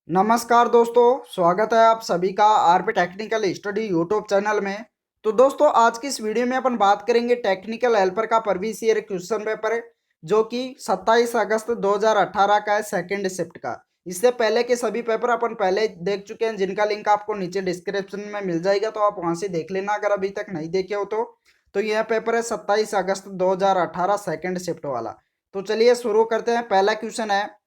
नमस्कार दोस्तों, स्वागत है आप सभी का RP technical study YouTube channel में। तो दोस्तों, आज की इस वीडियो में अपन बात करेंगे टेक्निकल हेल्पर का प्रीवियस ईयर क्वेश्चन पेपर, जो कि 27 अगस्त 2018 का है, सेकंड शिफ्ट का। इससे पहले के सभी पेपर अपन पहले देख चुके हैं, जिनका लिंक आपको नीचे डिस्क्रिप्शन में मिल जाएगा, तो आप वहां से देख लेना अगर अभी तक नहीं देखे हो तो यह पेपर है 27 अगस्त 2018 सेकंड शिफ्ट वाला। तो चलिए शुरू करते हैं। पहला क्वेश्चन है,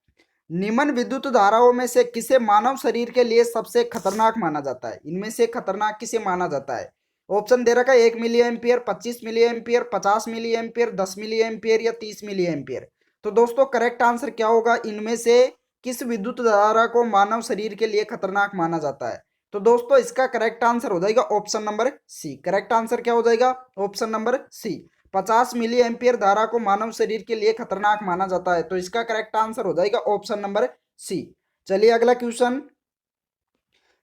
निम्न विद्युत धाराओं में से किसे मानव शरीर के लिए सबसे खतरनाक माना जाता है? इनमें से खतरनाक किसे माना जाता है? ऑप्शन दे रखा है 1 milli ampere, 25 milli ampere, 50 milli ampere, 10 milli ampere या 30 मिली एम्पियर। तो दोस्तों, करेक्ट आंसर क्या होगा? इनमें से किस विद्युत धारा को मानव शरीर के लिए खतरनाक माना जाता है? तो दोस्तों, इसका करेक्ट आंसर हो जाएगा option number C. Correct answer क्या हो जाएगा? Option number C. 50 milli ampere धारा को मानव शरीर के लिए खतरनाक माना जाता है, तो इसका करेक्ट आंसर हो जाएगा ऑप्शन नंबर सी। चलिए अगला क्वेश्चन।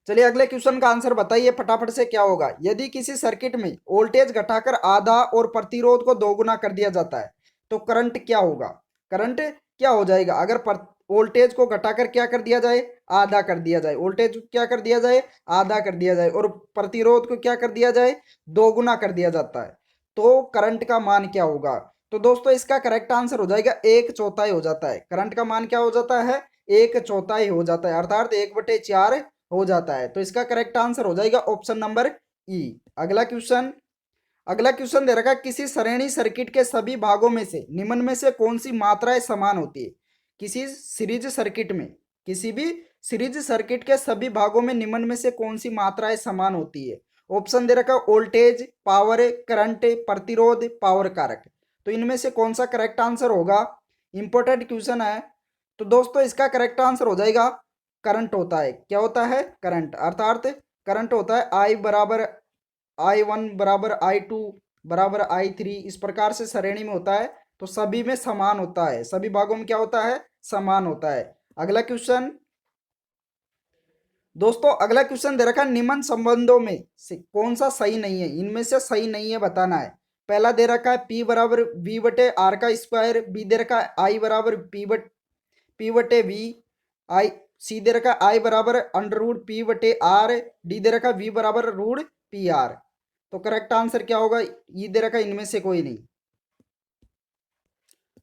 चलिए अगले क्वेश्चन का आंसर बताइए फटाफट से, क्या होगा? यदि किसी सर्किट में वोल्टेज घटाकर आधा और प्रतिरोध को दोगुना कर दिया जाता है, तो करंट क्या होगा? करंट क्या हो जाएगा अगर वोल्टेज को घटाकर क्या कर दिया जाए? आधा कर दिया जाए। वोल्टेज क्या कर दिया जाए? आधा कर दिया जाए। और प्रतिरोध को क्या कर दिया जाए? दोगुना कर दिया जाता है। तो करंट का मान क्या होगा? तो दोस्तों, इसका करेक्ट आंसर हो जाएगा 1/4 हो जाता है। करंट का मान क्या हो जाता है? 1/4 हो जाता है, अर्थात 1/4 हो जाता है। तो इसका करेक्ट आंसर हो जाएगा ऑप्शन नंबर ई। अगला क्वेश्चन। अगला क्वेश्चन दे रखा है, किसी श्रेणी सर्किट के सभी भागों में से निम्न में से कौन सी मात्राएं समान होती है? किसी सीरीज सर्किट में, किसी भी सीरीज सर्किट के सभी भागों में निम्न में से कौन सी मात्राएं समान होती है? ऑप्शन दे रखा है वोल्टेज, पावर, करंट, प्रतिरोध, पावर कारक। तो इनमें से कौन सा करेक्ट आंसर होगा? इंपॉर्टेंट क्वेश्चन है। तो दोस्तों, इसका करेक्ट आंसर हो जाएगा करंट होता है। क्या होता है? करंट, अर्थात करंट होता है आई बराबर I1 बराबर I2 बराबर I3, इस प्रकार से श्रेणी में होता है। तो सभी में समान होता है, सभी भागों में क्या होता है? समान होता है। अगला क्वेश्चन। दोस्तों, अगला क्वेश्चन दे रखा है, निम्न संबंधों में से कौन सा सही नहीं है? इनमें से सही नहीं है बताना है। पहला दे रखा है P बराबर V/R का स्क्वायर, बी दे रखा है I बराबर P/V, आई सी दे रखा है I बराबर √P/R, डी दे रखा है V बराबर √PR। तो करेक्ट आंसर क्या होगा? ये दे रखा है इनमें से कोई नहीं।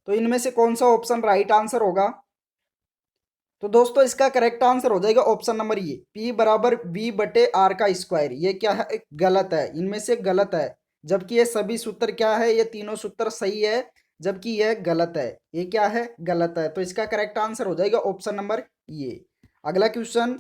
तो इनमें से कौन सा ऑप्शन राइट आंसर होगा? तो दोस्तों, इसका करेक्ट आंसर हो जाएगा ऑप्शन नंबर ये, P बराबर V/R का स्क्वायर। ये क्या है? गलत है, इनमें से गलत है। जबकि ये सभी सूत्र क्या है? ये तीनों सूत्र सही है, जबकि यह गलत है। ये क्या है? गलत है। तो इसका करेक्ट आंसर हो जाएगा ऑप्शन नंबर ये। अगला क्वेश्चन।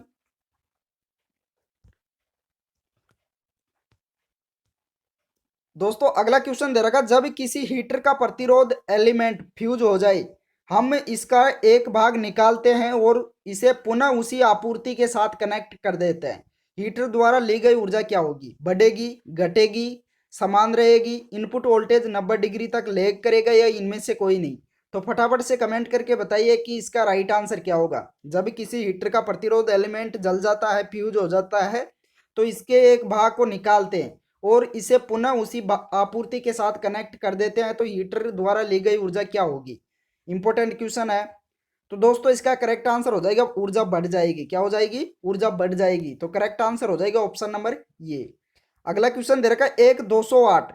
दोस्तों, अगला क्वेश्चन दे रखा, जब किसी हीटर का प्रतिरोध एलिमेंट फ्यूज हो जाए, हम इसका एक भाग निकालते हैं और इसे पुनः उसी आपूर्ति के साथ कनेक्ट कर देते हैं। हीटर द्वारा ली गई ऊर्जा क्या होगी? बढ़ेगी, घटेगी, समान रहेगी? इनपुट वोल्टेज 90 डिग्री तक लैग करेगा या इनमें से कोई नहीं? तो फटाफट से कमेंट करके बताइए कि इसका राइट आंसर क्या होगा। जब किसी हीटर का प्रतिरोध एलिमेंट जल जाता है, फ्यूज हो जाता है, तो इसके एक भाग को निकालते हैं और इसे पुनः उसी आपूर्ति के साथ कनेक्ट कर देते हैं, तो हीटर द्वारा ली गई ऊर्जा क्या होगी? इंपॉर्टेंट क्वेश्चन है। तो दोस्तों, इसका करेक्ट आंसर हो जाएगा ऊर्जा बढ़ जाएगी। क्या हो जाएगी? ऊर्जा बढ़ जाएगी। तो करेक्ट आंसर हो जाएगा ऑप्शन नंबर ये। अगला क्वेश्चन दे रखा है, एक 200 वाट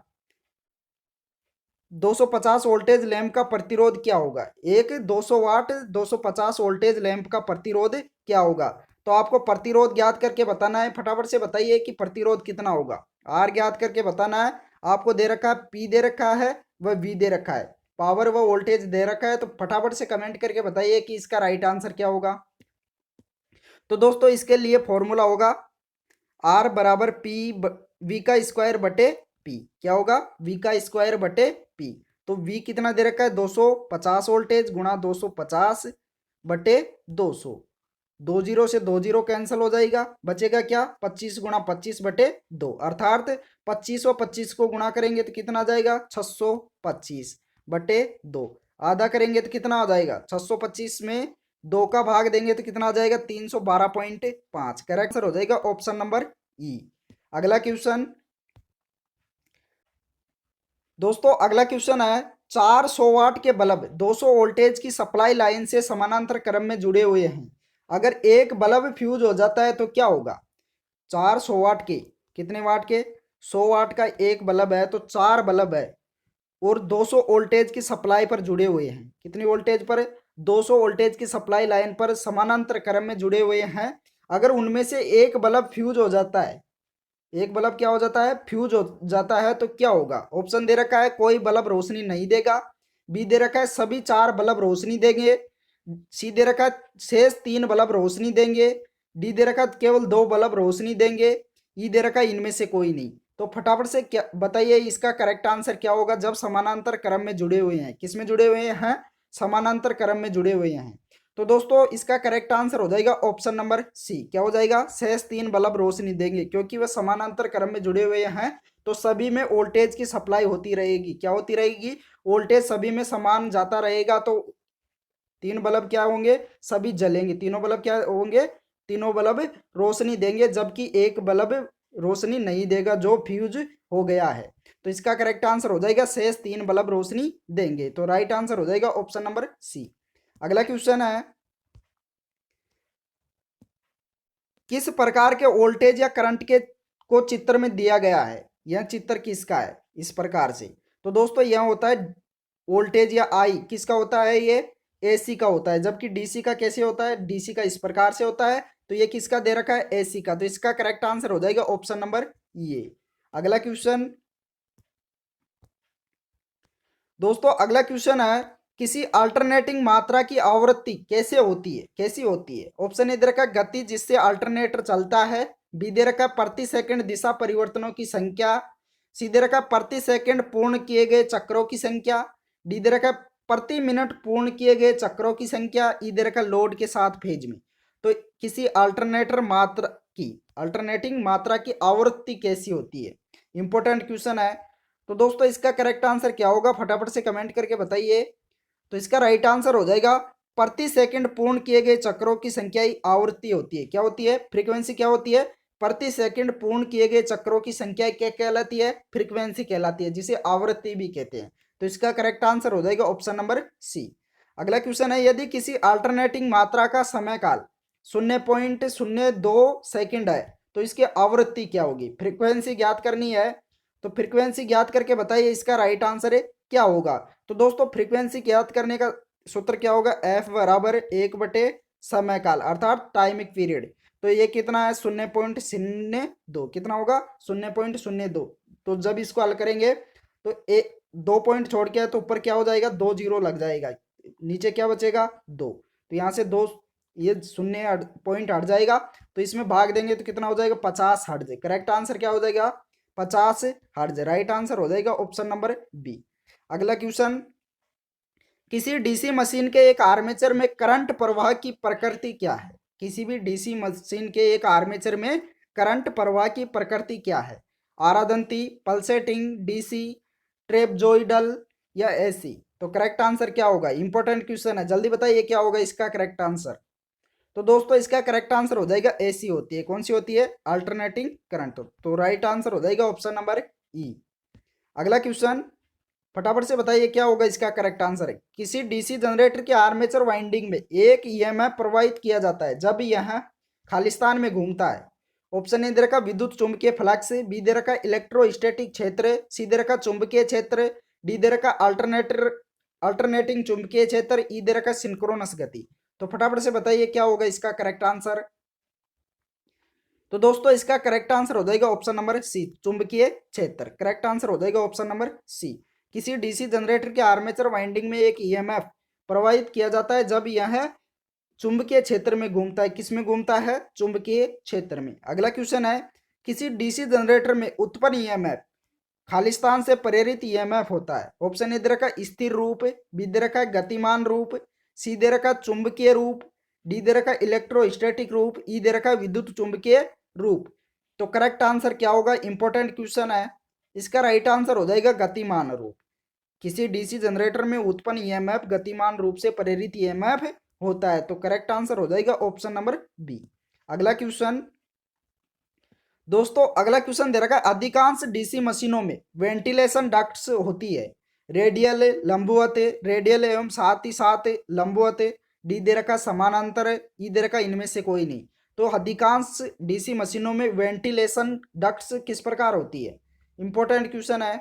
250 वोल्टेज लैंप का प्रतिरोध क्या होगा? एक 200 वाट 250 वोल्टेज लैंप का प्रतिरोध क्या होगा? तो आपको प्रतिरोध ज्ञात करके बताना है। फटाफट से बताइए कि प्रतिरोध कितना होगा। आर ज्ञात करके बताना है। आपको दे रखा है पी दे रखा है, व वी दे रखा है, पावर व वोल्टेज दे रखा है। तो फटाफट से कमेंट करके बताइए कि इसका राइट आंसर क्या होगा। तो दोस्तों, इसके लिए फॉर्मूला होगा आर बराबर पी वी का स्क्वायर बटे पी। क्या होगा? वी का स्क्वायर बटे पी। तो वी कितना दे रखा है? 250 वोल्टेज गुणा 250 बटे 200। 20 से 20 कैंसिल हो जाएगा, बचेगा क्या? 25 गुणा 25 बटे 2, अर्थात 25 और 25 को गुणा करेंगे तो कितना आ जाएगा? 625 बटे 2। आधा करेंगे तो कितना आ जाएगा? 625 में 2 का भाग देंगे तो कितना आ जाएगा? 312.5। करेक्ट आंसर हो जाएगा ऑप्शन नंबर ई। अगला क्वेश्चन। दोस्तों, अगला क्वेश्चन है, 400 वाट के बल्ब 200 वोल्टेज की सप्लाई लाइन से समानांतर क्रम में जुड़े हुए हैं। अगर एक बल्ब फ्यूज हो जाता है तो क्या होगा? 400 वाट के, कितने वाट के? 100 वाट का एक बल्ब है तो 4 बल्ब है और 200 वोल्टेज की सप्लाई पर जुड़े हुए हैं। कितनी वोल्टेज पर? 200 वोल्टेज की सप्लाई लाइन पर समानांतर क्रम में जुड़े हुए हैं। अगर उनमें से एक बल्ब फ्यूज हो जाता है, एक बल्ब क्या हो जाता है? फ्यूज हो जाता है तो क्या होगा? ऑप्शन दे रखा है कोई बल्ब रोशनी नहीं देगा, बी दे रखा है सभी 4 बल्ब रोशनी देंगे, सी दे रखा है शेष 3 बल्ब रोशनी देंगे, डी दे रखा है केवल 2 बल्ब रोशनी देंगे, ई दे रखा है इनमें से कोई नहीं। तो फटाफट से क्या बताइए इसका करेक्ट आंसर क्या होगा जब समानांतर क्रम में जुड़े हुए हैं? किस में जुड़े हुए हैं? समानांतर क्रम में जुड़े हुए हैं। तो दोस्तों इसका करेक्ट आंसर हो जाएगा ऑप्शन नंबर सी। क्या हो जाएगा? शेष 3 बल्ब रोशनी देंगे, क्योंकि वह समानांतर क्रम में जुड़े हुए हैं तो सभी में वोल्टेज की सप्लाई होती रहेगी। क्या होती रहेगी? वोल्टेज सभी में समान जाता रहेगा तो 3 बल्ब क्या होंगे? सभी जलेंगे। तीनों बल्ब क्या होंगे? तीनों बल्ब रोशनी देंगे, जबकि एक बल्ब रोशनी नहीं देगा जो फ्यूज हो गया है। तो इसका करेक्ट आंसर हो जाएगा शेष 3 बल्ब रोशनी देंगे। तो राइट आंसर हो जाएगा ऑप्शन नंबर सी। अगला क्वेश्चन है, किस प्रकार के वोल्टेज या करंट के को चित्र में दिया गया है? यह चित्र किसका है? इस प्रकार से। तो दोस्तों यह होता है वोल्टेज या आई किसका होता है? ये एसी का होता है। जबकि डीसी का कैसे होता है? डीसी का इस प्रकार से होता है। तो ये किसका दे रखा है? एसी का। तो इसका करेक्ट आंसर हो जाएगा ऑप्शन नंबर ये। अगला क्वेश्चन, दोस्तों अगला क्वेश्चन है, किसी अल्टरनेटिंग मात्रा की आवृत्ति कैसे होती है? कैसी होती है? ऑप्शन ए दे रखा है गति जिससे अल्टरनेटर चलता है, बी दे रखा है प्रति सेकंड दिशा परिवर्तनों की संख्या, सी दे रखा है प्रति सेकंड पूर्ण किए गए चक्रों की संख्या, डी दे रखा है प्रति मिनट पूर्ण किए गए चक्रों की संख्या, ई दे रखा है लोड के साथ फेज में। तो किसी अल्टरनेटर मात्रा की, अल्टरनेटिंग मात्रा की आवृत्ति कैसी होती है? इंपॉर्टेंट क्वेश्चन है। तो दोस्तों इसका करेक्ट आंसर क्या होगा? फटाफट से कमेंट करके बताइए। तो इसका राइट आंसर हो जाएगा प्रति सेकंड पूर्ण किए गए चक्रों की संख्या ही आवृत्ति होती है। क्या होती है? फ्रीक्वेंसी क्या होती है? प्रति सेकंड पूर्ण किए गए चक्रों की संख्या क्या कहलाती है? फ्रीक्वेंसी कहलाती है, जिसे आवृत्ति भी कहते हैं। तो इसका करेक्ट आंसर हो जाएगा ऑप्शन नंबर सी। अगला क्वेश्चन है, यदि किसी अल्टरनेटिंग मात्रा का समय काल 0.02 सेकंड है तो इसकी आवृत्ति क्या होगी? फ्रीक्वेंसी ज्ञात करनी है। तो फ्रीक्वेंसी ज्ञात करके बताइए इसका राइट आंसर है क्या होगा? तो दोस्तों फ्रीक्वेंसी ज्ञात करने का सूत्र क्या होगा? एफ बराबर 1/समय काल अर्थात टाइमिक पीरियड। तो ये कितना है? 0.02। कितना होगा? 0.02। तो जब इसको हल करेंगे तो 2 पॉइंट छोड़ के तो ऊपर क्या हो जाएगा? 2 जीरो लग जाएगा, नीचे क्या बचेगा? 2। तो यहाँ से 2 ये शून्य पॉइंट हट जाएगा तो इसमें भाग देंगे तो कितना हो जाएगा? 50 हर्ट्ज। करेक्ट आंसर क्या हो जाएगा? 50 हर्ट्ज। राइट आंसर हो जाएगा ऑप्शन नंबर बी। अगला क्वेश्चन, किसी डीसी मशीन के एक आर्मेचर में करंट प्रवाह की प्रकृति क्या है? किसी भी डीसी मशीन के एक आर्मेचर में करंट प्रवाह की प्रकृति क्या है? आरादंती, पल्सेटिंग, डीसी, ट्रेपजॉइडल या एसी? तो करेक्ट आंसर क्या होगा? इंपॉर्टेंट क्वेश्चन है, जल्दी बताइए क्या होगा इसका करेक्ट आंसर। तो दोस्तों इसका करेक्ट आंसर हो जाएगा एसी होती है। कौन सी होती है? Alternating current. तो राइट आंसर हो जाएगा ऑप्शन नंबर ई। अगला क्वेश्चन, फटाफट से बताइए क्या होगा इसका करेक्ट आंसर है। किसी डीसी जनरेटर के आर्मेचर वाइंडिंग में एक ईएमएफ प्रवाहित किया जाता है जब यह खालिस्तान में घूमता है। ऑप्शन ए दे रखा विद्युत चुंबकीय फ्लक्स, बी दे रखा इलेक्ट्रोस्टैटिक क्षेत्र, सी दे रखा चुंबकीय क्षेत्र, डी दे रखा अल्टरनेटिंग चुंबकीय क्षेत्र, ई दे रखा सिंक्रोनस गति। तो फटाफट से बताइए क्या होगा इसका करेक्ट आंसर। तो दोस्तों इसका करेक्ट आंसर हो जाएगा ऑप्शन नंबर सी, चुंबकीय क्षेत्र। करेक्ट आंसर हो जाएगा ऑप्शन नंबर सी। किसी डीसी जनरेटर के आर्मेचर वाइंडिंग में एक ईएमएफ प्रवाहित किया जाता है जब यह चुंबकीय क्षेत्र में घूमता है। किस में घूमता है? चुंबकीय क्षेत्र में। अगला क्वेश्चन है, किसी डीसी जनरेटर में उत्पन्न ईएमएफ खालिस्तान से प्रेरित ईएमएफ होता है। ऑप्शन ए दे रखा स्थिर रूप, बी दे रखा गतिमान रूप, सी दे रखा चुंबकीय रूप, डी दे रखा इलेक्ट्रोस्टैटिक रूप, ई दे रखा विद्युत चुंबकीय रूप। तो करेक्ट आंसर क्या होगा? इंपॉर्टेंट क्वेश्चन है, इसका राइट आंसर हो जाएगा गतिमान रूप। किसी डीसी जनरेटर में उत्पन्न ईएमएफ गतिमान रूप से प्रेरित ईएमएफ होता है। तो करेक्ट आंसर हो जाएगा ऑप्शन नंबर बी। अगला क्वेश्चन, दोस्तों अगला क्वेश्चन दे रखा है, अधिकांश डीसी मशीनों में वेंटिलेशन डक्ट्स होती है, रेडियल, लंबवत, रेडियल एवं साथ ही साथ लंबवत, डी दे रखा समानांतर, ई दे रखा इनमें से कोई नहीं। तो अधिकांश डीसी मशीनों में वेंटिलेशन डक्ट्स किस प्रकार होती है, इंपॉर्टेंट क्वेश्चन है।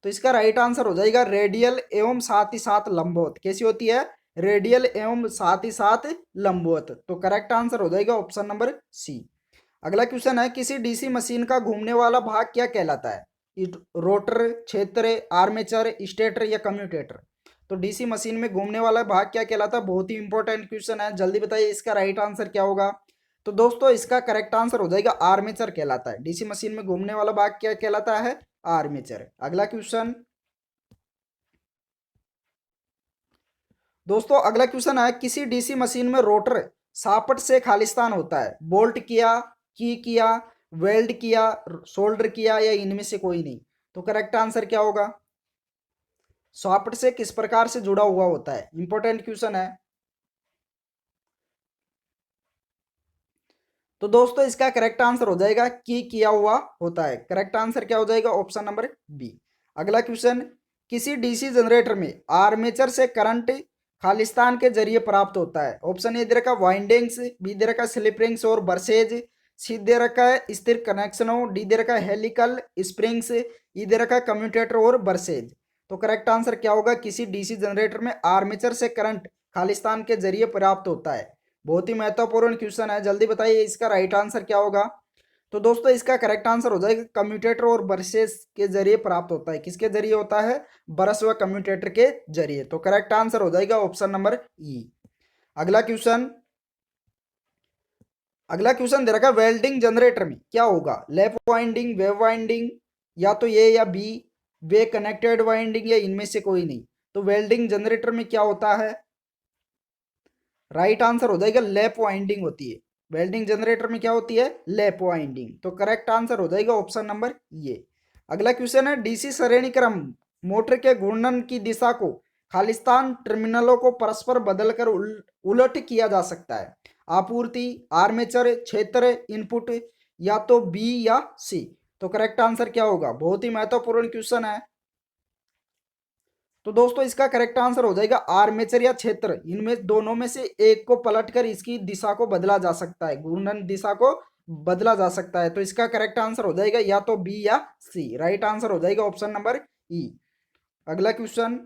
तो इसका राइट आंसर हो जाएगा रेडियल एवं साथ ही साथ लंबवत। कैसी होती है, रेडियल एवं साथ ही साथ लंबवत। तो करेक्ट आंसर हो जाएगा ऑप्शन नंबर सी। अगला क्वेश्चन है, किसी डीसी मशीन का घूमने वाला भाग क्या कहलाता है, रोटर, क्षेत्र, आर्मेचर, स्टेटर या कम्यूटेटर। तो डीसी मशीन में घूमने वाला भाग क्या कहलाता है, बहुत ही इंपॉर्टेंट क्वेश्चन है, जल्दी बताइए इसका राइट आंसर क्या होगा। तो दोस्तों इसका करेक्ट आंसर हो जाएगा आर्मेचर कहलाता है। डीसी मशीन में घूमने वाला भाग क्या कहलाता है, आर्मेचर। अगला क्वेश्चन दोस्तों, अगला क्वेश्चन है, किसी डीसी मशीन में रोटर सापट से खालिस्तान होता है, बोल्ट किया, की किया, वेल्ड किया, सोल्डर किया या इनमें से कोई नहीं। तो करेक्ट आंसर क्या होगा, सॉफ्ट से किस प्रकार से जुड़ा हुआ होता है, इंपॉर्टेंट क्वेश्चन है। तो दोस्तों इसका करेक्ट आंसर हो जाएगा की किया हुआ होता है। करेक्ट आंसर क्या हो जाएगा, ऑप्शन नंबर बी। अगला क्वेश्चन, किसी डीसी जनरेटर में आर्मेचर से करंट खालिस्तान के जरिए प्राप्त होता है। ऑप्शन ए दे रखा वाइंडिंग्स, बी दे रखा स्लिप रिंग्स और बर्सेज, सी दे रखा है स्थिर कनेक्शनों, डी दे रखा है हेलिकल स्प्रिंग्स, ई दे रखा है कम्यूटेटर और बर्सेज। तो करेक्ट आंसर क्या होगा, किसी डीसी जनरेटर में आर्मेचर से करंट खालिस्तान के जरिए प्राप्त होता है। बहुत ही महत्वपूर्ण क्वेश्चन है, जल्दी बताइए इसका राइट आंसर क्या होगा। तो दोस्तों इसका करेक्ट आंसर हो जाएगा कम्यूटेटर और ब्रशेस के जरिए प्राप्त होता है। किसके जरिए होता है, ब्रश व कम्यूटेटर के जरिए। तो करेक्ट आंसर हो जाएगा ऑप्शन नंबर ई। अगला क्वेश्चन, अगला क्वेश्चन दे रखा है, वेल्डिंग जनरेटर में क्या होगा, लैप वाइंडिंग, वेव वाइंडिंग, या तो ए या बी, वे कनेक्टेड वाइंडिंग या इनमें से कोई नहीं। तो वेल्डिंग जनरेटर में क्या होता है, राइट आंसर हो जाएगा लैप वाइंडिंग होती है। वेल्डिंग जनरेटर में क्या होती है, लैप वाइंडिंग। तो करेक्ट आंसर हो जाएगा ऑप्शन नंबर ये। अगला क्वेश्चन है, डीसी श्रेणी क्रम मोटर के घूर्णन की दिशा को खालिस्तान टर्मिनलों को परस्पर बदलकर उलट किया जा सकता है। आपूर्ति, आर्मेचर, क्षेत्र, इनपुट, या तो बी या सी। तो करेक्ट आंसर क्या होगा, बहुत ही महत्वपूर्ण क्वेश्चन है। तो दोस्तों इसका करेक्ट आंसर हो जाएगा आर्मेचर या क्षेत्र। इनमें दोनों में से एक को पलटकर इसकी दिशा को बदला जा सकता है, घूर्णन दिशा को बदला जा सकता है। तो इसका करेक्ट आंसर हो जाएगा या तो बी या सी। राइट आंसर हो जाएगा ऑप्शन नंबर ई। अगला क्वेश्चन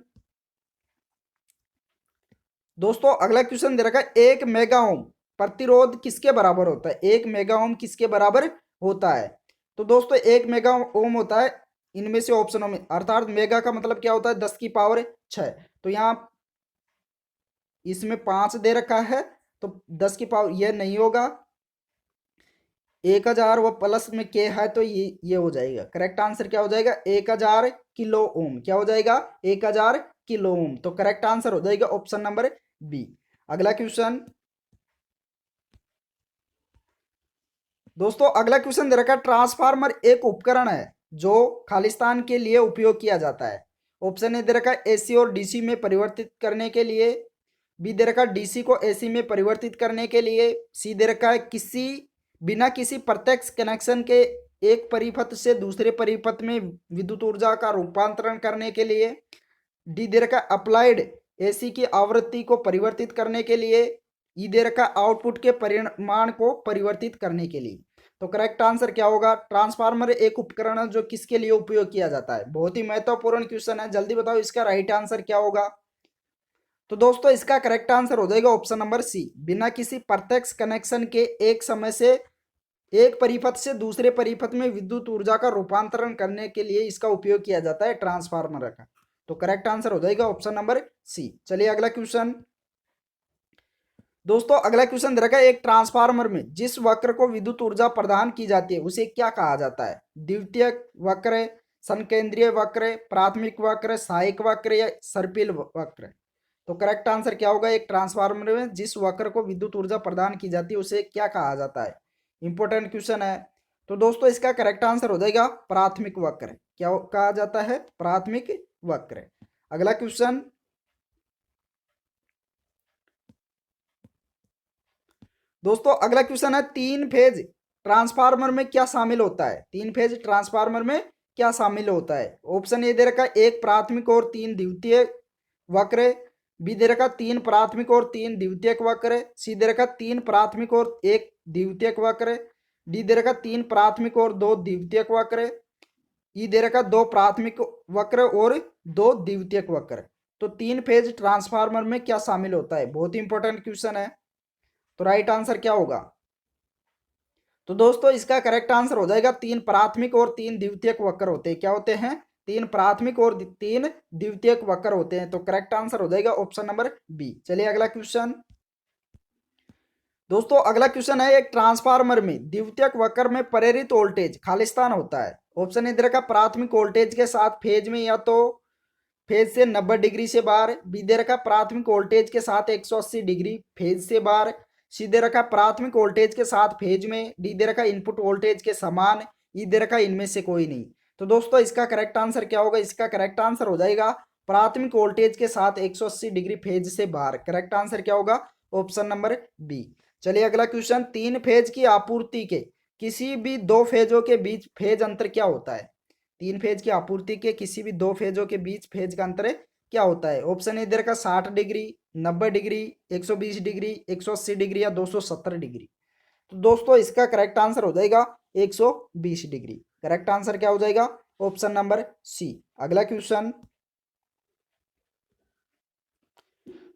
दोस्तों, अगला क्वेश्चन दे रखा है, एक मेगा ओम प्रतिरोध किसके बराबर होता है, एक मेगा ओम किसके बराबर होता है। तो दोस्तों एक मेगा ओम होता है इनमें से ऑप्शनों में, अर्थात मेगा का मतलब क्या होता है, 10⁻6। तो यहाँ इसमें 5 दे रखा है, तो 10 ये नहीं होगा, 1000 वो प्लस में के है, तो ये हो जाएगा। करेक्ट आंसर क्या हो जाएगा, 1000 किलो ओम। क्या हो जाएगा, 1000 किलो ओम। तो करेक्ट आंसर हो जाएगा ऑप्शन नंबर बी। अगला क्वेश्चन दोस्तों, अगला क्वेश्चन दे रखा है, ट्रांसफार्मर एक उपकरण है जो खालिस्तान के लिए उपयोग किया जाता है। ऑप्शन ए दे रखा है एसी और डीसी में परिवर्तित करने के लिए, बी दे रखा है डीसी को एसी में परिवर्तित करने के लिए, सी दे रखा है किसी बिना किसी प्रत्यक्ष कनेक्शन के एक परिपथ से दूसरे परिपथ में विद्युत ऊर्जा का रूपांतरण करने के लिए, डी दे रखा है अप्लाइड एसी की आवृत्ति को परिवर्तित करने के लिए, ई दे रखा है आउटपुट के परिमाण को परिवर्तित करने के लिए। तो करेक्ट आंसर क्या होगा, ट्रांसफार्मर एक उपकरण है जो किसके लिए उपयोग किया जाता है। बहुत ही महत्वपूर्ण क्वेश्चन है, जल्दी बताओ इसका राइट आंसर क्या होगा। तो दोस्तों इसका करेक्ट आंसर हो जाएगा ऑप्शन नंबर सी, बिना किसी प्रत्यक्ष कनेक्शन के एक समय से एक परिपथ से दूसरे परिपथ में विद्युत ऊर्जा का रूपांतरण करने के लिए इसका उपयोग किया जाता है ट्रांसफार्मर का। तो करेक्ट आंसर हो जाएगा ऑप्शन नंबर सी। चलिए अगला क्वेश्चन दोस्तों, अगला क्वेश्चन दे रखा है, एक ट्रांसफार्मर में जिस वक्र को विद्युत ऊर्जा प्रदान की जाती है उसे क्या कहा जाता है, द्वितीयक वक्र, संकेंद्रीय वक्र, प्राथमिक वक्र, सहायक वक्र या सर्पिल वक्र। तो करेक्ट आंसर क्या होगा, एक ट्रांसफार्मर में जिस वक्र को विद्युत ऊर्जा प्रदान की जाती है उसे क्या कहा जाता है, इंपॉर्टेंट क्वेश्चन है। तो दोस्तों इसका करेक्ट आंसर हो जाएगा प्राथमिक वक्र। क्या कहा जाता है, प्राथमिक वक्र। अगला क्वेश्चन दोस्तों, अगला क्वेश्चन है, तीन फेज ट्रांसफार्मर में क्या शामिल होता है, तीन फेज ट्रांसफार्मर में क्या शामिल होता है। ऑप्शन ए दे रखा है, एक प्राथमिक और तीन द्वितीय वक्र, बी दे रखा 3 प्राथमिक और 3 द्वितीयक वक्र है। सी दे रखा 3 प्राथमिक और 1 द्वितीयक वक्र है। डी दे रखा 3 प्राथमिक और 2 द्वितीयक वक्र है। ई दे रखा 2 प्राथमिक वक्र और 2 द्वितीयक वक्र। तो 3 फेज ट्रांसफार्मर में क्या शामिल होता है, बहुत ही इंपॉर्टेंट क्वेश्चन है। तो राइट आंसर क्या होगा? तो दोस्तों इसका करेक्ट आंसर हो जाएगा 3 प्राथमिक और 3 द्वितीयक वक्र होते हैं। क्या होते हैं? 3 प्राथमिक और 3 द्वितीयक वक्र होते हैं। तो करेक्ट आंसर हो जाएगा ऑप्शन नंबर बी। चलिए अगला क्वेश्चन। दोस्तों अगला क्वेश्चन है, एक ट्रांसफार्मर में द्वितीयक वक्र में प्रेरित वोल्टेज खालिस्तान होता है। ऑप्शन इधर का प्राथमिक वोल्टेज के साथ फेज में या तो फेज से 90 डिग्री से बाहर। बी दे रखा प्राथमिक वोल्टेज के साथ 180 डिग्री फेज से बाहर। सी दे रखा प्राथमिक वोल्टेज के साथ फेज में। डी दे रखा इनपुट वोल्टेज के समान। ई दे रखा इनमें से कोई नहीं। तो दोस्तों इसका करेक्ट आंसर क्या होगा? इसका करेक्ट आंसर हो जाएगा प्राथमिक वोल्टेज के साथ 180 डिग्री फेज से बाहर। करेक्ट आंसर क्या होगा? Option number B. चलिए अगला क्वेश्चन, 3 फेज की आपूर्ति के किसी भी 2 फेजों के बीच फेज अंतर क्या होता है? 3 फेज की आपूर्ति के किसी भी 2 फेजों के बीच फेज का अंतर क्या होता है? ऑप्शन इधर का 60 डिग्री, 90 डिग्री, 120 डिग्री, 180 डिग्री या 270 डिग्री। तो दोस्तों इसका करेक्ट आंसर हो जाएगा 120 डिग्री। करेक्ट आंसर क्या हो जाएगा? Option number C. अगला क्वेश्चन।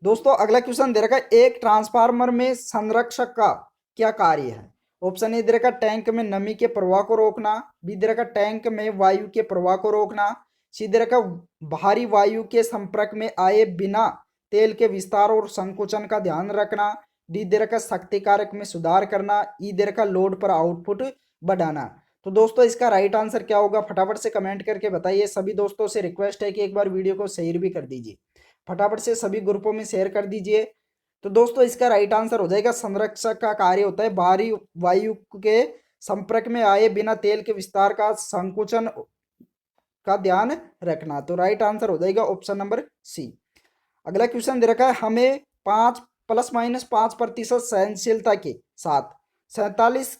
दोस्तों अगला क्वेश्चन दे रखा है, एक ट्रांसफार्मर में संरक्षक का क्या कार्य है? ऑप्शन ए दे रखा टैंक में नमी के प्रवाह को रोकना। बी दे रखा टैंक में वायु के प्रवाह को रोकना। सी दे रखा बाहरी वायु के संपर्क में आए बिना तेल के विस्तार और संकुचन का ध्यान रखना। डी दे रखा शक्ति कारक में सुधार करना। ई दे रखा लोड पर आउटपुट बढ़ाना। तो दोस्तों इसका राइट आंसर क्या होगा, फटाफट से कमेंट करके बताइए। सभी दोस्तों से रिक्वेस्ट है कि एक बार वीडियो को शेयर भी कर दीजिए, फटाफट से सभी ग्रुपों में शेयर कर दीजिए। तो दोस्तों इसका राइट आंसर हो जाएगा संरक्षक का कार्य होता है बाहरी वायु के संपर्क में आए बिना तेल के विस्तार का संकुचन का ध्यान रखना। तो राइट आंसर हो जाएगा ऑप्शन नंबर सी। अगला क्वेश्चन दे रखा है, हमें 5 ±5% सहनशीलता के साथ 47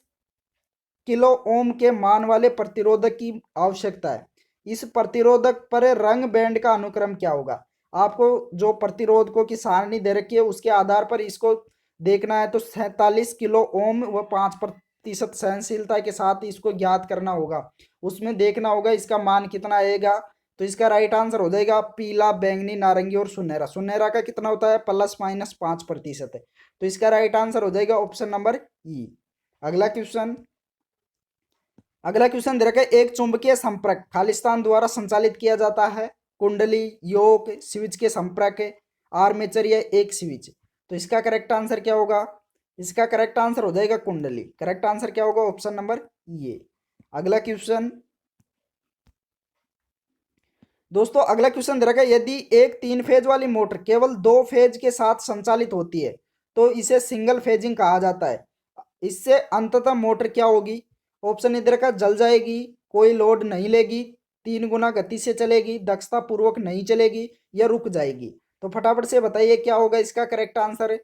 किलो ओम के मान वाले प्रतिरोधक की आवश्यकता है। इस प्रतिरोधक पर रंग बैंड का अनुक्रम क्या होगा? आपको जो प्रतिरोधकों की सारणी दे रखी है उसके आधार पर इसको देखना है। तो 47 किलो ओम व 5% सहनशीलता के साथ इसको ज्ञात करना होगा। उसमें देखना होगा इसका मान कितना आएगा। तो इसका राइट आंसर हो जाएगा पीला, बैंगनी, नारंगी और सुनहरा। सुनहरा का कितना होता है? ±5% है। तो इसका राइट आंसर हो जाएगा ऑप्शन नंबर ई। अगला क्वेश्चन। अगला क्वेश्चन दे रखा है, एक चुंबकीय संपर्क खालिस्तान द्वारा संचालित किया जाता है। कुंडली, योक, स्विच के संपर्क, आर्मेचर या एक स्विच। तो इसका करेक्ट आंसर क्या होगा? इसका करेक्ट आंसर हो जाएगा कुंडली। करेक्ट आंसर क्या होगा? ऑप्शन नंबर ये। अगला क्वेश्चन। दोस्तों अगला क्वेश्चन दे रखा है, यदि एक 3 फेज वाली मोटर केवल 2 फेज के साथ संचालित होती है तो इसे सिंगल फेजिंग कहा जाता है। इससे अंततः मोटर क्या होगी? ऑप्शन इधर का जल जाएगी, कोई लोड नहीं लेगी, 3 गुना गति से चलेगी, दक्षता पूर्वक नहीं चलेगी या रुक जाएगी। तो फटाफट से बताइए क्या होगा इसका करेक्ट आंसर।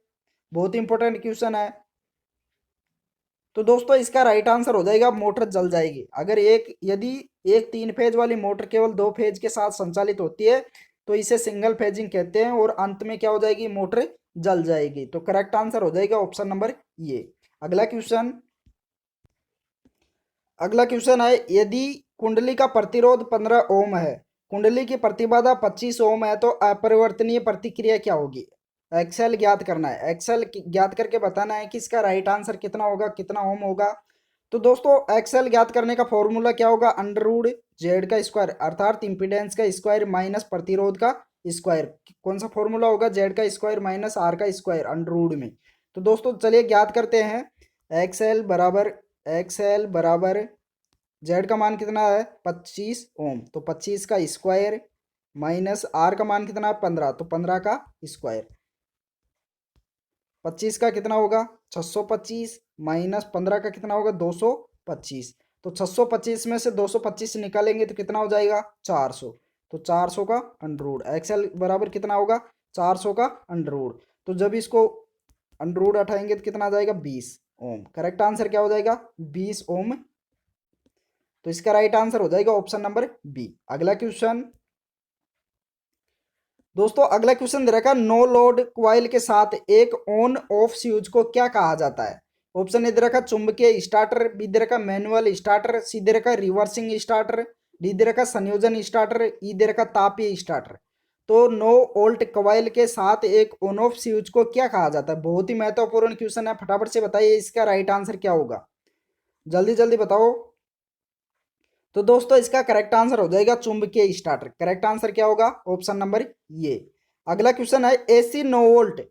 बहुत इंपॉर्टेंट क्वेश्चन है। तो दोस्तों इसका राइट आंसर हो जाएगा मोटर जल जाएगी। अगर यदि एक 3 फेज वाली मोटर केवल 2 फेज के साथ संचालित होती है तो इसे सिंगल फेजिंग कहते हैं और अंत में क्या हो जाएगी? मोटर जल जाएगी। तो करेक्ट आंसर हो जाएगा ऑप्शन नंबर ये। अगला क्वेश्चन। अगला क्वेश्चन है, यदि कुंडली का प्रतिरोध 15 ओम है, कुंडली की प्रतिबाधा 25 ओम है, तो अपरिवर्तनीय प्रतिक्रिया क्या होगी? एक्सेल ज्ञात करना है। एक्सेल ज्ञात करके बताना है कि इसका राइट आंसर कितना होगा, कितना ओम होगा। तो दोस्तों एक्सेल ज्ञात करने का फॉर्मूला क्या होगा? अंडर रूट जेड का स्क्वायर अर्थात इम्पीडेंस का स्क्वायर माइनस प्रतिरोध का स्क्वायर। कौन सा फॉर्मूला होगा? जेड का स्क्वायर माइनस आर का स्क्वायर अंडर रूट में। तो दोस्तों चलिए ज्ञात करते हैं। एक्स एल बराबर जेड का मान कितना है? 25 ओम। तो 25 का स्क्वायर माइनस आर का मान कितना है? 15। तो 15 का स्क्वायर। 25 का कितना होगा? 625 माइनस 15 का कितना होगा? 225। तो 625 में से 225 निकालेंगे तो कितना हो जाएगा? 400। तो 400 का अंडर रूट। एक्सएल बराबर कितना होगा? 400 का अंडर रूट। तो जब इसको अंडर रूट हटाएंगे तो कितना आ जाएगा? 20 ओम। करेक्ट आंसर क्या हो जाएगा? 20 ओम। तो इसका राइट आंसर हो जाएगा ऑप्शन नंबर बी। अगला क्वेश्चन। दोस्तों अगला क्वेश्चन दे रखा है, नो लोड क्वाइल के साथ एक ऑन ऑफ स्विच को क्या कहा जाता है? ऑप्शन ए दे रखा चुंबकीय स्टार्टर, बी दे रखा मैनुअल स्टार्टर, सी दे रखा रिवर्सिंग स्टार्टर, डी दे रखा संयोजन स्टार्टर, ई दे रखा तापीय स्टार्टर। तो नो वोल्ट क्वाइल के साथ एक ऑन ऑफ स्विच को क्या कहा जाता है? बहुत ही महत्वपूर्ण क्वेश्चन है, फटाफट से बताइए इसका राइट आंसर क्या होगा, जल्दी जल्दी बताओ। तो दोस्तों इसका करेक्ट आंसर हो जाएगा चुंबकीय स्टार्टर। करेक्ट आंसर क्या होगा? ऑप्शन नंबर ये। अगला क्वेश्चन है, एसी 9 वोल्ट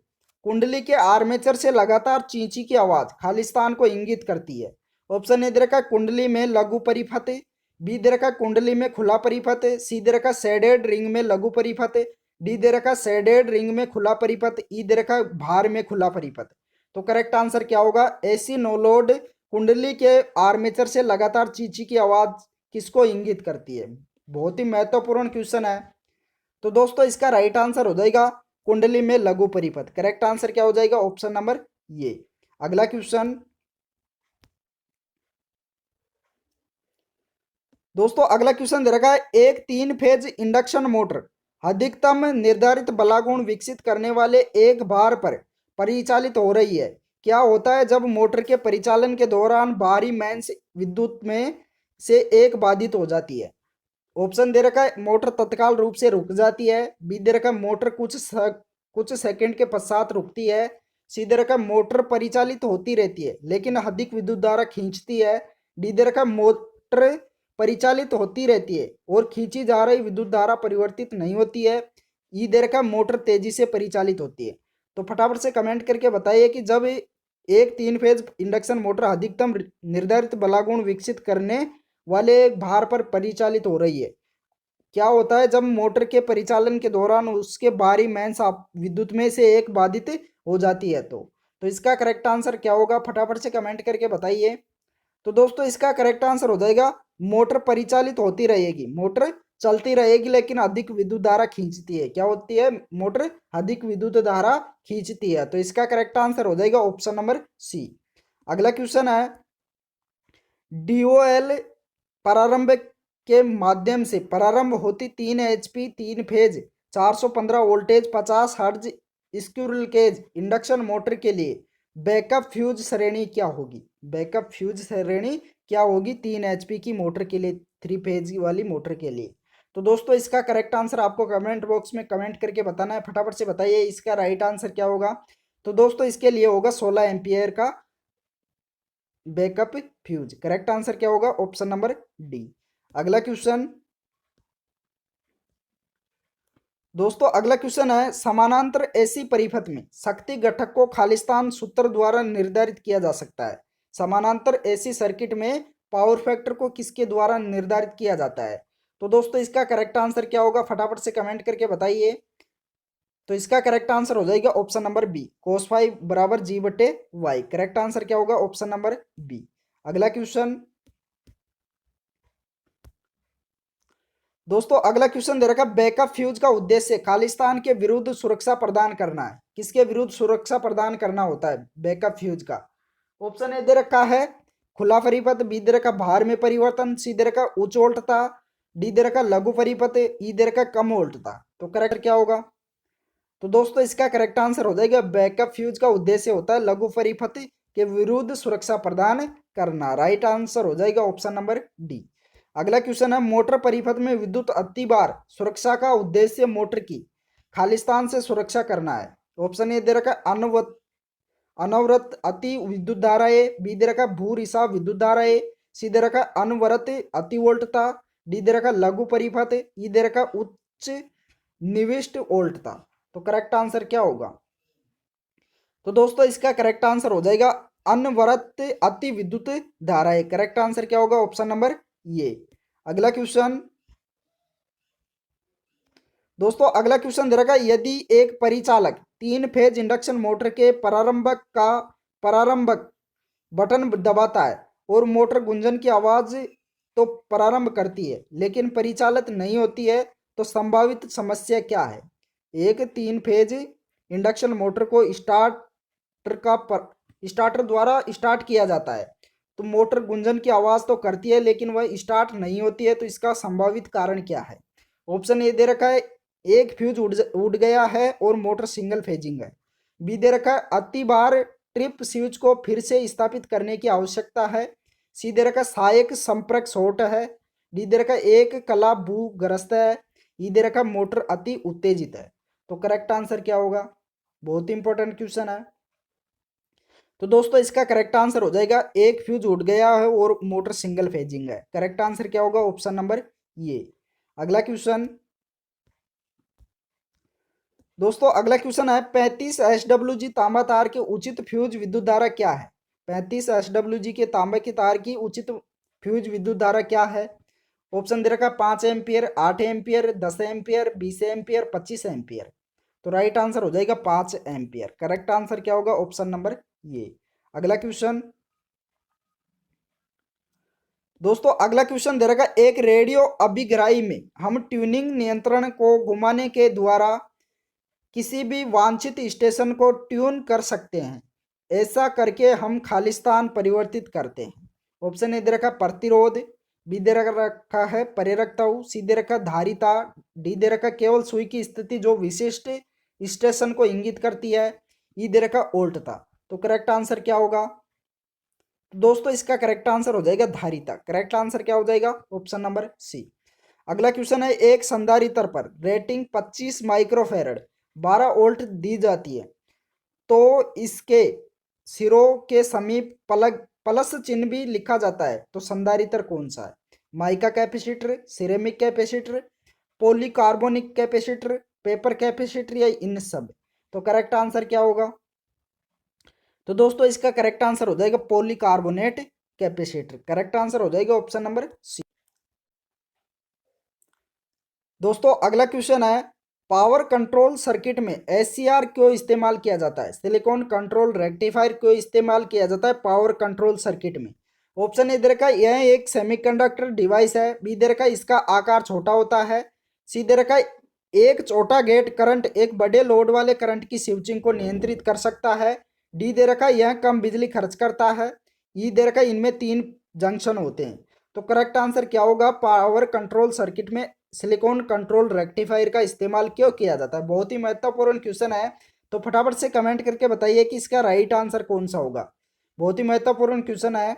कुंडली के आर्मेचर से लगातार चींची की आवाज खालिस्तान को इंगित करती है। ऑप्शन ए दे रखा कुंडली में लघु परिपथ, बी दे रखा कुंडली में खुला परिपथ, सी दे रखा शेडेड रिंग में लघु परिपथ, डी दे रखा शेडेड रिंग में खुला परिपथ, ई दे रखा भार में खुला परिपथ। तो करेक्ट आंसर क्या होगा? एसी नो लोड कुंडली के आर्मेचर से लगातार चींची की आवाज किसको इंगित करती है? बहुत ही महत्वपूर्ण क्वेश्चन है। तो दोस्तों इसका राइट आंसर हो जाएगा कुंडली में लघु परिपथ। करेक्ट आंसर क्या हो जाएगा? ऑप्शन नंबर ये। अगला क्वेश्चन दोस्तों, अगला क्वेश्चन दे रखा है, एक 3 फेज इंडक्शन मोटर अधिकतम निर्धारित बलागुण विकसित करने वाले एक भार पर परिचालित हो रही है। क्या होता है जब मोटर के परिचालन के दौरान बाहरी मेंस विद्युत में से एक बाधित हो जाती है? ऑप्शन दे रखा है, मोटर तत्काल रूप से रुक जाती है, बी दे रखा है मोटर कुछ सेकंड के पश्चात रुकती है, सी दे रखा है मोटर परिचालित होती रहती है लेकिन अधिक विद्युत धारा खींचती है, डी दे रखा है मोटर परिचालित होती रहती है और खींची जा रही विद्युत धारा परिवर्तित नहीं होती है, ई दे रखा है मोटर तेजी से परिचालित होती है। तो फटाफट से कमेंट करके बताइए कि जब एक 3 फेज इंडक्शन मोटर अधिकतम निर्धारित बलागुण विकसित करने वाले एक भार पर परिचालित हो रही है, क्या होता है जब मोटर के परिचालन के दौरान उसके बाहरी मेंस विद्युत में से एक बाधित हो जाती है? तो इसका करेक्ट आंसर क्या होगा? फटाफट से कमेंट करके बताइए। तो दोस्तों इसका करेक्ट आंसर हो जाएगा मोटर परिचालित होती रहेगी, मोटर चलती रहेगी लेकिन अधिक विद्युत धारा खींचती है। क्या होती है? मोटर अधिक विद्युत धारा खींचती है। तो इसका करेक्ट आंसर हो जाएगा ऑप्शन नंबर सी। अगला क्वेश्चन है, डीओएल प्रारंभ के माध्यम से प्रारंभ होती 3 HP 3 फेज 415 वोल्टेज 50 हर्ज स्क्विरल केज इंडक्शन मोटर के लिए बैकअप फ्यूज श्रेणी क्या होगी? बैकअप फ्यूज श्रेणी क्या होगी 3 HP की मोटर के लिए, 3 फेज वाली मोटर के लिए? तो दोस्तों इसका करेक्ट आंसर आपको कमेंट बॉक्स में कमेंट करके बताना है। फटाफट से बताइए इसका राइट आंसर क्या होगा। तो दोस्तों इसके लिए होगा 16 एम्पियर का बैकअप फ्यूज। करेक्ट आंसर क्या होगा? Option number D. अगला क्वेश्चन दोस्तों, अगला क्वेश्चन है, समानांतर एसी परिपथ में शक्ति घटक को खालिस्तान सूत्र द्वारा निर्धारित किया जा सकता है। समानांतर एसी सर्किट में पावर फैक्टर को किसके द्वारा निर्धारित किया जाता है? तो दोस्तों इसका करेक्ट आंसर क्या होगा? फटाफट से कमेंट करके बताइए। तो इसका करेक्ट आंसर हो जाएगा option number B, cos five बराबर जी बटे वाई। करेक्ट आंसर क्या होगा? Option number B. अगला क्वेश्चन दोस्तों, अगला क्वेश्चन दे रखा है, बैकअप फ्यूज का उद्देश्य खालिस्तान के विरुद्ध सुरक्षा प्रदान करना है। किसके विरुद्ध सुरक्षा प्रदान करना होता है बैकअप फ्यूज का? ऑप्शन ए दे रखा है खुला परिपथ, बी दे रखा भार में परिवर्तन, सी दे रखा उच्च वोल्टता, डी दे रखा लघु परिपथ, ई दे रखा कम वोल्टता। तो करेक्ट क्या होगा? तो दोस्तों इसका करेक्ट आंसर हो जाएगा बैकअप फ्यूज का उद्देश्य होता है लघु परिपथ के विरुद्ध सुरक्षा प्रदान करना। राइट आंसर हो जाएगा ऑप्शन नंबर डी। अगला क्वेश्चन है, मोटर परिपथ में विद्युत अति बार सुरक्षा का उद्देश्य मोटर की खालिस्तान से सुरक्षा करना है। ऑप्शन ए दे रखा अनवरत अति विद्युत धाराएं, बी दे रखा भू रिसाव विद्युत धाराएं, सी दे रखा अनवरत अति वोल्टता, डी दे रखा लघु परिपथ, ई दे रखा उच्च निविष्ट वोल्टता। तो करेक्ट आंसर क्या होगा? तो दोस्तों इसका करेक्ट आंसर हो जाएगा अनवरत अति विद्युत धाराएं। करेक्ट आंसर क्या होगा? ऑप्शन नंबर ये। अगला क्वेश्चन दोस्तों, अगला क्वेश्चन दे रखा है, यदि एक परिचालक 3 फेज इंडक्शन मोटर के प्रारंभक बटन दबाता है और मोटर गुंजन की आवाज तो प्रारंभ करती है लेकिन परिचालित नहीं होती है, तो संभावित समस्या क्या है? एक 3 फेज इंडक्शन मोटर को स्टार्टर द्वारा स्टार्ट किया जाता है, तो मोटर गुंजन की आवाज तो करती है लेकिन वह स्टार्ट नहीं होती है, तो इसका संभावित कारण क्या है? ऑप्शन ए दे रखा है एक फ्यूज उड़ गया है और मोटर सिंगल फेजिंग है। बी दे रखा है अति बार ट्रिप स्विच को फिर से स्थापित करने की आवश्यकता है। सी दे रखा है सहायक संपर्क शॉर्ट है। डी दे रखा है एक कला भूग्रस्त है। ई दे रखा है मोटर अति उत्तेजित है। तो करेक्ट आंसर क्या होगा? बहुत इंपॉर्टेंट क्वेश्चन है। तो दोस्तों इसका करेक्ट आंसर हो जाएगा एक फ्यूज उड़ गया है और मोटर सिंगल फेजिंग है। करेक्ट आंसर क्या होगा? ऑप्शन नंबर ये। अगला क्वेश्चन दोस्तों, अगला क्वेश्चन है 35 SWG तांबा तार के उचित फ्यूज विद्युत धारा क्या है? 35 SWG के तांबे की तार की उचित फ्यूज विद्युत धारा क्या है? ऑप्शन दे रखा है 5 ampere, 8 ampere, 10 ampere, 20 ampere, 25 ampere. तो राइट आंसर हो जाएगा 5 एम्पियर। करेक्ट आंसर क्या होगा? ऑप्शन नंबर ये। अगला क्वेश्चन दोस्तों, अगला क्वेश्चन दे रखा है एक रेडियो अभिग्राही में हम ट्यूनिंग नियंत्रण को घुमाने के द्वारा किसी भी वांछित स्टेशन को ट्यून कर सकते हैं। ऐसा करके हम खालिस्तान परिवर्तित करते हैं। ऑप्शन ए दे रखा प्रतिरोध, बी दे रखा है प्रेरकता, सी दे रखा धारिता, डी दे रखा केवल सुई की स्थिति जो विशिष्ट स्टेशन को इंगित करती है, ई दे रखा ओल्टता। तो करेक्ट आंसर क्या होगा? तो दोस्तों इसका करेक्ट आंसर हो जाएगा धारिता। करेक्ट आंसर क्या हो जाएगा? Option number C. अगला क्वेश्चन है एक संधारित्र पर रेटिंग 25 माइक्रोफेरेड 12 वोल्ट दी जाती है तो इसके सिरों के समीप प्लस चिन्ह भी लिखा जाता है, तो संधारित्र कौन सा है? Mica capacitor, ceramic capacitor, polycarbonic capacitor, paper capacitor या इन सब। तो करेक्ट आंसर क्या होगा? तो दोस्तों इसका करेक्ट आंसर हो जाएगा पॉलीकार्बोनेट कैपेसिटर। करेक्ट आंसर हो जाएगा ऑप्शन नंबर सी। दोस्तों अगला क्वेश्चन है पावर कंट्रोल सर्किट में एससीआर क्यों इस्तेमाल किया जाता है? सिलिकॉन कंट्रोल रेक्टिफायर क्यों इस्तेमाल किया जाता है पावर कंट्रोल सर्किट में? ऑप्शन ए दे रखा है यह एक सेमीकंडक्टर डिवाइस है, बी दे रखा है इसका आकार छोटा होता है, सी दे रखा है एक छोटा गेट करंट एक बड़े लोड वाले करंट की स्विचिंग को नियंत्रित कर सकता है, डी दे रखा है यह कम बिजली खर्च करता है, ई दे रखा है इनमें 3 जंक्शन होते हैं। तो करेक्ट आंसर क्या होगा? पावर कंट्रोल सर्किट में सिलिकॉन कंट्रोल रेक्टिफायर का इस्तेमाल क्यों किया जाता है? बहुत ही महत्वपूर्ण क्वेश्चन है, तो फटाफट से कमेंट करके बताइए कि इसका राइट आंसर कौन सा होगा। बहुत ही महत्वपूर्ण क्वेश्चन है।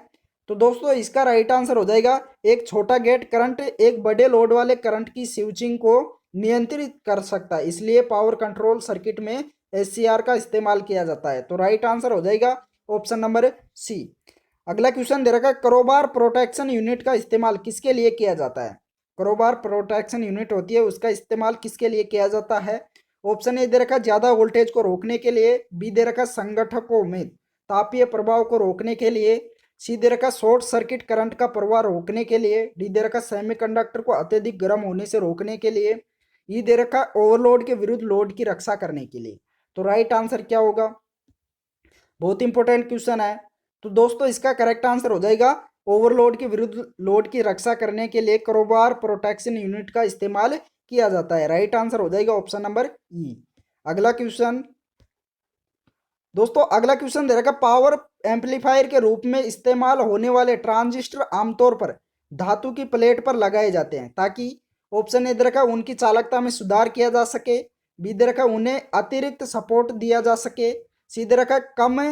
तो दोस्तों इसका राइट आंसर हो जाएगा एक छोटा गेट करंट एक बड़े लोड वाले करंट की स्विचिंग को नियंत्रित कर सकता है, इसलिए पावर कंट्रोल सर्किट में एससीआर का इस्तेमाल किया जाता है। तो राइट आंसर हो जाएगा ऑप्शन नंबर सी। अगला क्वेश्चन दे रखा है क्रोबार प्रोटेक्शन यूनिट का इस्तेमाल किसके लिए किया जाता है? क्रोबार प्रोटेक्शन यूनिट होती है उसका इस्तेमाल किसके लिए किया जाता है? ऑप्शन ए दे रखा ज्यादा वोल्टेज को रोकने के लिए, बी दे रखा संगठकों में तापीय प्रभाव को रोकने के लिए, सी दे रखा शॉर्ट सर्किट करंट का प्रवाह रोकने के लिए, डी दे रखा सेमीकंडक्टर को अत्यधिक गर्म होने से रोकने के लिए, ई दे रखा ओवरलोड के विरुद्ध लोड की रक्षा करने के लिए। तो राइट आंसर क्या होगा? बहुत इंपॉर्टेंट क्वेश्चन है। तो दोस्तों इसका करेक्ट आंसर हो जाएगा ओवरलोड के विरुद्ध लोड की रक्षा करने के लिए क्रोबार प्रोटेक्शन यूनिट का इस्तेमाल किया जाता है। राइट आंसर हो जाएगा ऑप्शन नंबर ई। अगला क्वेश्चन दोस्तों, अगला क्वेश्चन दे रखा पावर एम्पलीफायर के रूप में इस्तेमाल होने वाले ट्रांजिस्टर आमतौर पर धातु की प्लेट पर लगाए जाते हैं ताकि ऑप्शन ए दे रखा उनकी चालकता में सुधार किया जा सके, बी दे रखा उन्हें अतिरिक्त सपोर्ट दिया जा सके, सी दे रखा कम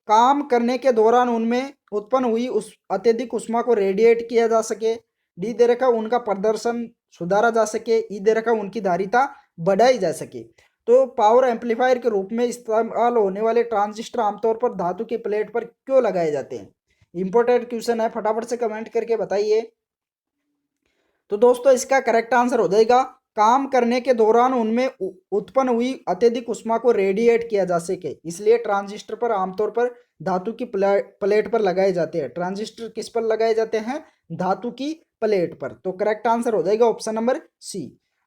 काम करने के दौरान उनमें उत्पन्न हुई उस अत्यधिक उष्मा को रेडिएट किया जा सके, डी दे रखा उनका प्रदर्शन सुधारा जा सके, ई दे रखा उनकी धारिता बढ़ाई जा सके। तो पावर एम्पलीफायर के रूप में इस्तेमाल होने वाले ट्रांजिस्टर आमतौर पर धातु की प्लेट पर क्यों लगाए जाते हैं? इंपॉर्टेंट क्वेश्चन है, फटाफट से कमेंट करके बताइए। तो दोस्तों इसका करेक्ट आंसर हो जाएगा काम करने के दौरान उनमें उत्पन्न हुई अत्यधिक उष्मा को रेडिएट किया जा सके, इसलिए ट्रांजिस्टर पर आमतौर पर धातु की प्लेट पर लगाए जाते हैं। ट्रांजिस्टर किस पर लगाए जाते हैं? धातु की प्लेट पर। तो करेक्ट आंसर हो जाएगा ऑप्शन नंबर सी।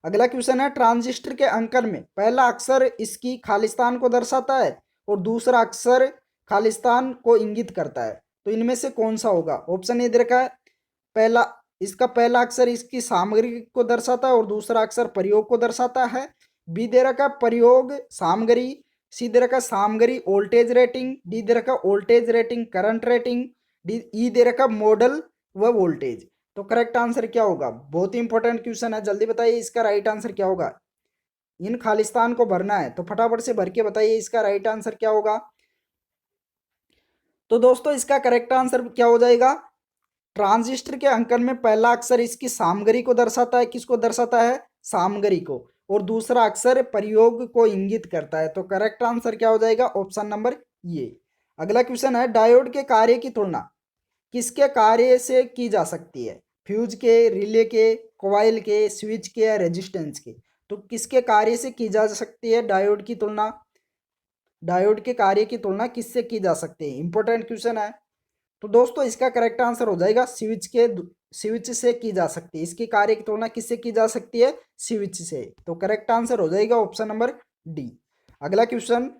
अगला क्वेश्चन है ट्रांजिस्टर के अंकन में पहला अक्षर इसकी खालिस्तान को दर्शाता है और दूसरा अक्षर खालिस्तान को इंगित करता है, तो इनमें से कौन सा होगा? ऑप्शन ए दे रखा है पहला इसका पहला अक्षर इसकी सामग्री को दर्शाता है और दूसरा अक्षर प्रयोग को दर्शाता है, बी दे रखा प्रयोग सामग्री, सी दे रखा सामग्री वोल्टेज रेटिंग, डी दे रखा voltage rating current rating, D E दे रखा मॉडल व वोल्टेज। तो करेक्ट आंसर क्या होगा? बहुत ही इंपॉर्टेंट क्वेश्चन है, जल्दी बताइए इसका राइट आंसर क्या होगा। इन खालिस्तान को भरना है। तो फटाफट से भर के बताइए इसका राइट आंसर क्या होगा। तो दोस्तों इसका करेक्ट आंसर क्या हो जाएगा, ट्रांजिस्टर के अंकन में पहला अक्षर इसकी सामग्री को दर्शाता है, किसको दर्शाता है, सामग्री को, और दूसरा अक्षर प्रयोग को इंगित करता है। तो करेक्ट आंसर क्या हो जाएगा, ऑप्शन नंबर ये। अगला क्वेश्चन है, डायोड के कार्य की तुलना किसके कार्य से की जा सकती है, फ्यूज के, रिले के, कॉइल के, स्विच के या रेजिस्टेंस के। तो किसके कार्य से की जा सकती है डायोड की तुलना, डायोड के कार्य की तुलना किससे की जा सकती है, इंपॉर्टेंट क्वेश्चन है। तो दोस्तों इसका करेक्ट आंसर हो जाएगा स्विच से की जा सकती है, इसकी कार्य की तुलना किससे की जा सकती है, स्विच से। तो करेक्ट आंसर हो जाएगा ऑप्शन नंबर डी। अगला क्वेश्चन,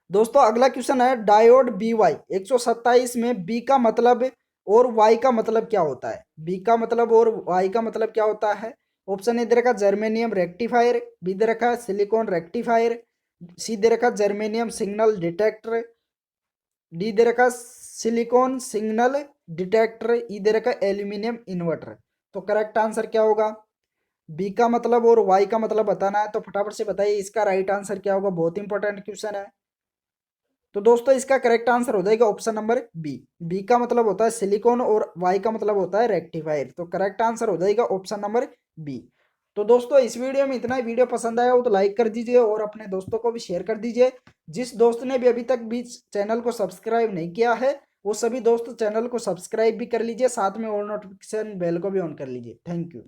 दोस्तों अगला क्वेश्चन है, डायोड बी वाई 127 में बी का मतलब और वाई का मतलब क्या होता है, बी का मतलब और वाई का मतलब क्या होता है। ऑप्शन ए दे रखा जर्मेनियम रेक्टिफायर, बी दे रखा सिलिकॉन रेक्टिफायर, सी दे रखा जर्मेनियम सिग्नल डिटेक्टर, डी दे रखा सिलिकॉन सिग्नल डिटेक्टर, ई दे रखा एल्यूमिनियम इन्वर्टर। तो करेक्ट आंसर क्या होगा, बी का मतलब और वाई का मतलब बताना है। तो फटाफट से बताइए इसका राइट आंसर क्या होगा, बहुत इंपॉर्टेंट क्वेश्चन है। तो दोस्तों इसका करेक्ट आंसर हो जाएगा ऑप्शन नंबर बी, बी का मतलब होता है सिलिकॉन और वाई का मतलब होता है रेक्टिफायर। तो करेक्ट आंसर हो जाएगा ऑप्शन नंबर बी। तो दोस्तों इस वीडियो में इतना ही, वीडियो पसंद आया हो तो लाइक कर दीजिए और अपने दोस्तों को भी शेयर कर दीजिए। जिस दोस्त ने भी अभी तक भी चैनल को सब्सक्राइब नहीं किया है वो सभी दोस्त चैनल को सब्सक्राइब भी कर लीजिए, साथ में ऑल नोटिफिकेशन बेल को भी ऑन कर लीजिए। Thank you.